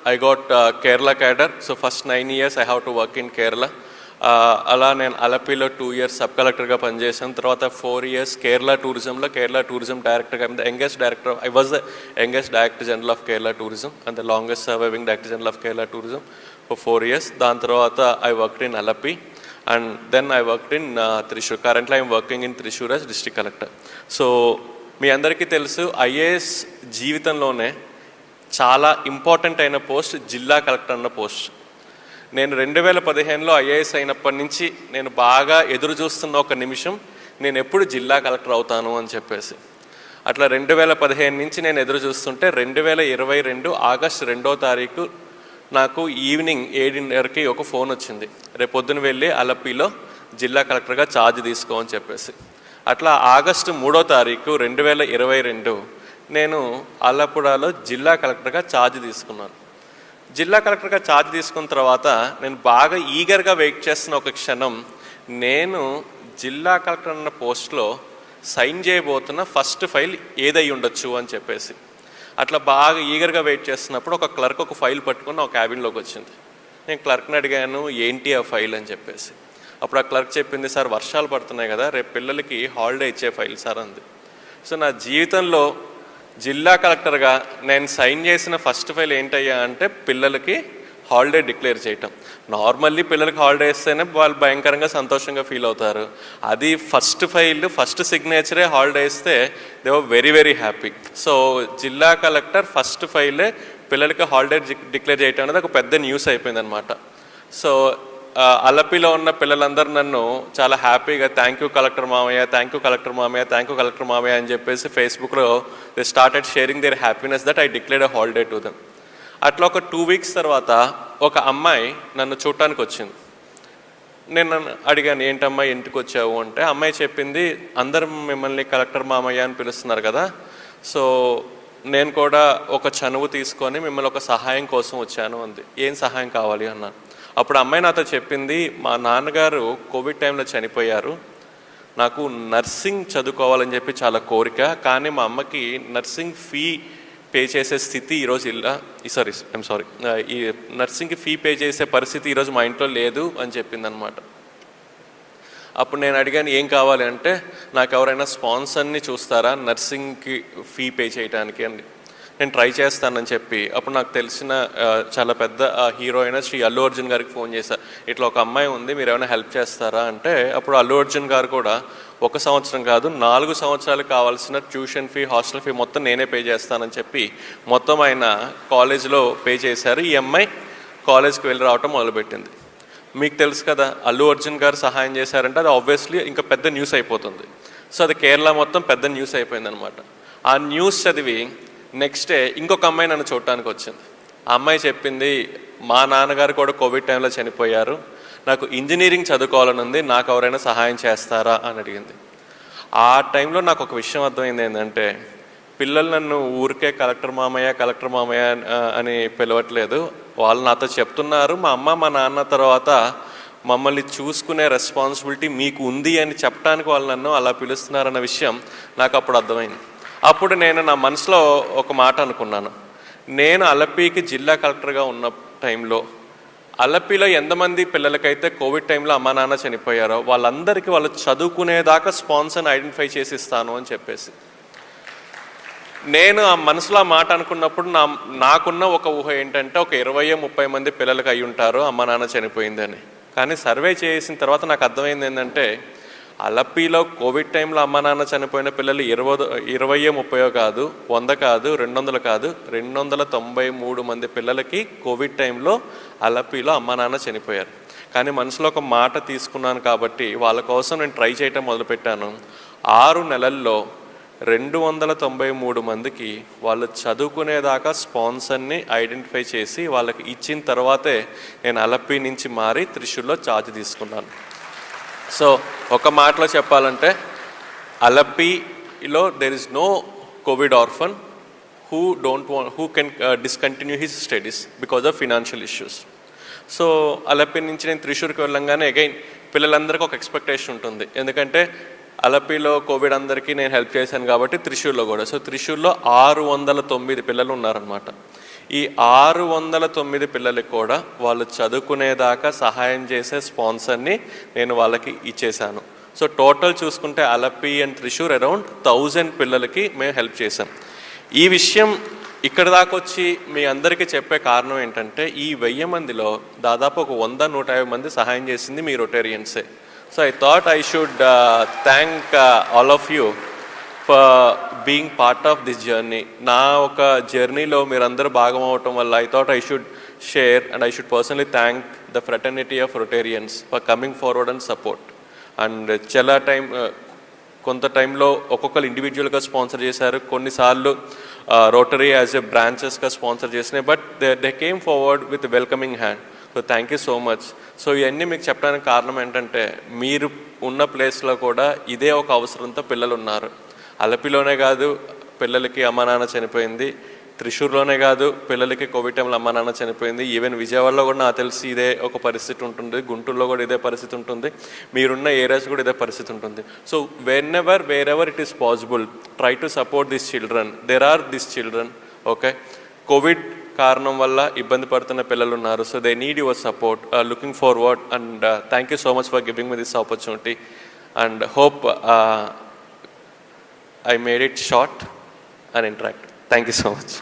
I got Kerala cadre. So first 9 years I have to work in Kerala. అలా నేను అలపిలో 2 years sub కలెక్టర్గా పనిచేసాను. తర్వాత 4 years Kerala tourism డైరెక్టర్గా. Youngest director, I was the youngest director general of Kerala tourism and the longest surviving director general of Kerala tourism for 4 years. దాని తర్వాత I worked in Alleppey and then I worked in Thrissur. Currently I'm working in Thrissur as district collector. So మీ అందరికీ తెలుసు, IAS జీవితంలోనే చాలా important అయిన post జిల్లా collector అన్న పోస్ట్. నేను 2015లో ఐఏఎస్ అయినప్పటి నుంచి నేను బాగా ఎదురు చూస్తున్న ఒక నిమిషం, నేను ఎప్పుడు జిల్లా కలెక్టర్ అవుతాను అని చెప్పేసి. అట్లా 2015 నుంచి నేను ఎదురు చూస్తుంటే 2022 ఆగస్టు 2వ తారీఖు నాకు ఈవినింగ్ 7:30కి ఒక ఫోన్ వచ్చింది, రేపొద్దున వెళ్ళి అలపిలో జిల్లా కలెక్టర్గా ఛార్జ్ తీసుకో అని చెప్పేసి. అట్లా ఆగస్టు 3వ తారీఖు 2022 నేను ఆలప్పుడలో జిల్లా కలెక్టర్గా ఛార్జ్ తీసుకున్నాను. జిల్లా కలెక్టర్గా ఛార్జ్ తీసుకున్న తర్వాత నేను బాగా ఈగర్గా వెయిట్ చేస్తున్న ఒక క్షణం, నేను జిల్లా కలెక్టర్ అన్న పోస్ట్లో సైన్ చేయబోతున్న ఫస్ట్ ఫైల్ ఏదై ఉండొచ్చు అని చెప్పేసి. అట్లా బాగా ఈగర్గా వెయిట్ చేస్తున్నప్పుడు ఒక క్లర్క్ ఒక ఫైల్ పట్టుకుని ఒక క్యాబిన్లోకి వచ్చింది. నేను క్లర్క్ని అడిగాను, ఏంటి ఆ ఫైల్ అని చెప్పేసి. అప్పుడు ఆ క్లర్క్ చెప్పింది, సార్ వర్షాలు పడుతున్నాయి కదా, రేపు పిల్లలకి హాలిడే ఇచ్చే ఫైల్ సార్ అంది. సో నా జీవితంలో జిల్లా కలెక్టర్గా నేను సైన్ చేసిన ఫస్ట్ ఫైల్ ఏంటయ్యా అంటే పిల్లలకి హాలిడే డిక్లేర్ చేయటం. నార్మల్లీ పిల్లలకి హాలిడే ఇస్తేనే వాళ్ళు భయంకరంగా సంతోషంగా ఫీల్ అవుతారు. అది ఫస్ట్ ఫైల్, ఫస్ట్ సిగ్నేచరే హాలిడే ఇస్తే they were very very happy. So జిల్లా కలెక్టర్ ఫస్ట్ ఫైలే పిల్లలకి హాలిడే డిక్లేర్ చేయటం అనేది ఒక పెద్ద న్యూస్ అయిపోయిందనమాట. సో అలపిలో ఉన్న పిల్లలందరూ నన్ను చాలా హ్యాపీగా థ్యాంక్ యూ కలెక్టర్ మామయ్య అని చెప్పేసి ఫేస్బుక్లో they started sharing their happiness that I declared a holiday to them. అట్లా ఒక 2 weeks తర్వాత ఒక అమ్మాయి నన్ను చూడటానికి వచ్చింది. నేను అడిగాను, ఏంటమ్మాయి ఇంటికి వచ్చావు అంటే, అమ్మాయి చెప్పింది, అందరూ మిమ్మల్ని కలెక్టర్ మామయ్య అని పిలుస్తున్నారు కదా, సో నేను కూడా ఒక చనువు తీసుకొని మిమ్మల్ని ఒక సహాయం కోసం వచ్చాను అంది. ఏం సహాయం కావాలి అన్నాను. అప్పుడు అమ్మాయి నాతో చెప్పింది, మా నాన్నగారు కోవిడ్ టైంలో చనిపోయారు, నాకు నర్సింగ్ చదువుకోవాలని చెప్పి చాలా కోరిక, కానీ మా అమ్మకి నర్సింగ్ ఫీ పే చేసే స్థితి ఈరోజు ఈ నర్సింగ్కి ఫీ పే చేసే పరిస్థితి ఈరోజు మా ఇంట్లో లేదు అని చెప్పింది అనమాట. అప్పుడు నేను అడిగాను, ఏం కావాలి అంటే, నాకు ఎవరైనా స్పాన్సర్ని చూస్తారా నర్సింగ్కి ఫీ పే చేయడానికి అని. నేను ట్రై చేస్తానని చెప్పి అప్పుడు నాకు తెలిసిన చాలా పెద్ద హీరో అయిన శ్రీ అల్లు అర్జున్ గారికి ఫోన్ చేశా, ఇట్లా ఒక అమ్మాయి ఉంది, మీరు ఏమైనా హెల్ప్ చేస్తారా అంటే, అప్పుడు అల్లు అర్జున్ గారు కూడా 1 సంవత్సరం కాదు 4 సంవత్సరాలు కావాల్సిన ట్యూషన్ ఫీ, హాస్టల్ ఫీ మొత్తం నేనే పే చేస్తానని చెప్పి మొత్తం ఆయన కాలేజ్లో పే చేశారు. ఈ అమ్మాయి కాలేజ్కి వెళ్ళి రావటం మొదలుపెట్టింది. మీకు తెలుసు కదా, అల్లు అర్జున్ గారు సహాయం చేశారంటే అది ఆబ్వియస్లీ ఇంకా పెద్ద న్యూస్ అయిపోతుంది. సో అది కేరళ మొత్తం పెద్ద న్యూస్ అయిపోయింది అనమాట. ఆ న్యూస్ చదివి నెక్స్ట్ డే ఇంకొక అమ్మాయి నన్ను చూడటానికి వచ్చింది. ఆ అమ్మాయి చెప్పింది, మా నాన్నగారు కూడా కోవిడ్ టైంలో చనిపోయారు, నాకు ఇంజనీరింగ్ చదువుకోవాలని ఉంది, నాకు ఎవరైనా సహాయం చేస్తారా అని అడిగింది. ఆ టైంలో నాకు ఒక విషయం అర్థమైంది, ఏంటంటే పిల్లలు నన్ను ఊరికే కలెక్టర్ మామయ్య అని పిలవట్లేదు, వాళ్ళు నాతో చెప్తున్నారు, మా అమ్మ మా నాన్న తర్వాత మమ్మల్ని చూసుకునే రెస్పాన్సిబిలిటీ మీకు ఉంది అని చెప్పడానికి వాళ్ళు నన్ను అలా పిలుస్తున్నారన్న విషయం నాకు అప్పుడు అర్థమైంది. అప్పుడు నేను నా మనసులో ఒక మాట అనుకున్నాను, నేను అలపికి జిల్లా కలెక్టర్గా ఉన్న టైంలో అలపిలో ఎంతమంది పిల్లలకైతే కోవిడ్ టైంలో అమ్మా నాన్న చనిపోయారో వాళ్ళందరికీ వాళ్ళు చదువుకునేదాకా స్పాన్సర్ని ఐడెంటిఫై చేసి ఇస్తాను అని చెప్పేసి. నేను ఆ మనసులో ఆ మాట అనుకున్నప్పుడు నాకున్న ఒక ఊహ ఏంటంటే, ఒక 20-30 మంది పిల్లలకి అయి ఉంటారు అమ్మ నాన్న చనిపోయిందని. కానీ సర్వే చేసిన తర్వాత నాకు అర్థమైంది ఏంటంటే, అలపిలో కోవిడ్ టైంలో అమ్మ నాన్న చనిపోయిన పిల్లలు 20-30 కాదు, 100 కాదు, 200 కాదు, 293 మంది పిల్లలకి కోవిడ్ టైంలో అలపిలో అమ్మ నాన్న చనిపోయారు. కానీ మనసులో ఒక మాట తీసుకున్నాను కాబట్టి వాళ్ళ కోసం నేను ట్రై చేయటం మొదలుపెట్టాను. 6 నెలల్లో 293 మందికి వాళ్ళు చదువుకునేదాకా స్పాన్సర్ని ఐడెంటిఫై చేసి వాళ్ళకి ఇచ్చిన తర్వాతే నేను అలపి నుంచి మారి త్రిశూర్లో ఛార్జ్ తీసుకున్నాను. సో ఒక మాటలో చెప్పాలంటే, అలపిలో there is no COVID orphan who can discontinue his studies because of financial issues. So Alleppey నుంచి నేను త్రిశూర్కి వెళ్ళంగానే అగైన్ పిల్లలందరికీ ఒక ఎక్స్పెక్టేషన్ ఉంటుంది, ఎందుకంటే అలపిలో కోవిడ్ అందరికీ నేను హెల్ప్ చేశాను కాబట్టి త్రిశూర్లో కూడా. సో త్రిశూర్లో 609 పిల్లలు ఉన్నారనమాట. ఈ 609 పిల్లలకి కూడా వాళ్ళు చదువుకునేదాకా సహాయం చేసే స్పాన్సర్ని నేను వాళ్ళకి ఇచ్చేశాను. సో టోటల్ చూసుకుంటే అలపి అండ్ త్రిశూర్ అరౌండ్ 1000 పిల్లలకి మేము హెల్ప్ చేసాం. ఈ విషయం ఇక్కడ దాకా వచ్చి మీ అందరికీ చెప్పే కారణం ఏంటంటే ఈ 1000 మందిలో దాదాపు ఒక 100-150 మంది సహాయం చేసింది మీ రొటేరియన్సే. So I thought I should thank all of you for being part of this journey. నా ఒక జర్నీలో మీరందరూ భాగం అవటం వల్ల I thought I should share and I should personally thank the fraternity of Rotarians for coming forward and support. And చాలా కొంత టైంలో ఒక్కొక్కరు ఇండివిజువల్గా స్పాన్సర్ చేశారు, కొన్నిసార్లు రోటరీ యాజ్ ఎ బ్రాంచెస్గా స్పాన్సర్ చేసినాయి, but they came forward with welcoming hand. So thank you so much. So ఇవన్నీ మీకు చెప్పడానికి కారణం ఏంటంటే మీరు ఉన్న ప్లేస్లో కూడా ఇదే ఒక అవసరంతో పిల్లలు ఉన్నారు. అలపిలోనే కాదు పిల్లలకి అమ్మ నాన్న చనిపోయింది, త్రిశూర్లోనే కాదు పిల్లలకి కోవిడ్ టైంలో అమ్మ నాన్న చనిపోయింది, ఈవెన్ విజయవాడలో కూడా నాకు తెలిసి ఇదే ఒక పరిస్థితి ఉంటుంది, గుంటూరులో కూడా ఇదే పరిస్థితి ఉంటుంది, మీరున్న ఏరియాస్ కూడా ఇదే పరిస్థితి ఉంటుంది. So wherever it is possible try to support this children. There are this children, okay, Covid కారణం వల్ల ఇబ్బంది పడుతున్న పిల్లలు ఉన్నారు. So they need your support. Looking forward and thank you so much for giving me this opportunity and hope I made it short and interactive. Thank you so much.